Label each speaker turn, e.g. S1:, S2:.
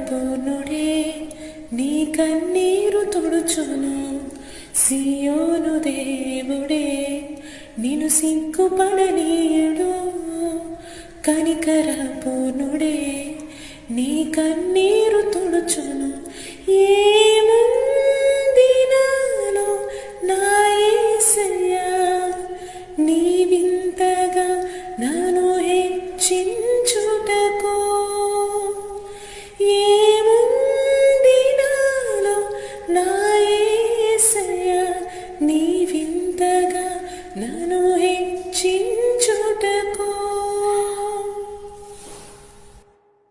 S1: పూర్ణుడే నీ కన్నీరు తుడుచును. సియోను దేవుడే నిన్ను సిగ్గుపడనీయుడు. కనికర పూర్ణుడే నీ కన్నీరు తుడుచును. ఏముంది నాలో నా యేసయ్యా, నీవింతగా నన్ను హెచ్చించుటకు. ఏముంది నాలో నా యేసయ్యా, నీవింతగా నన్ను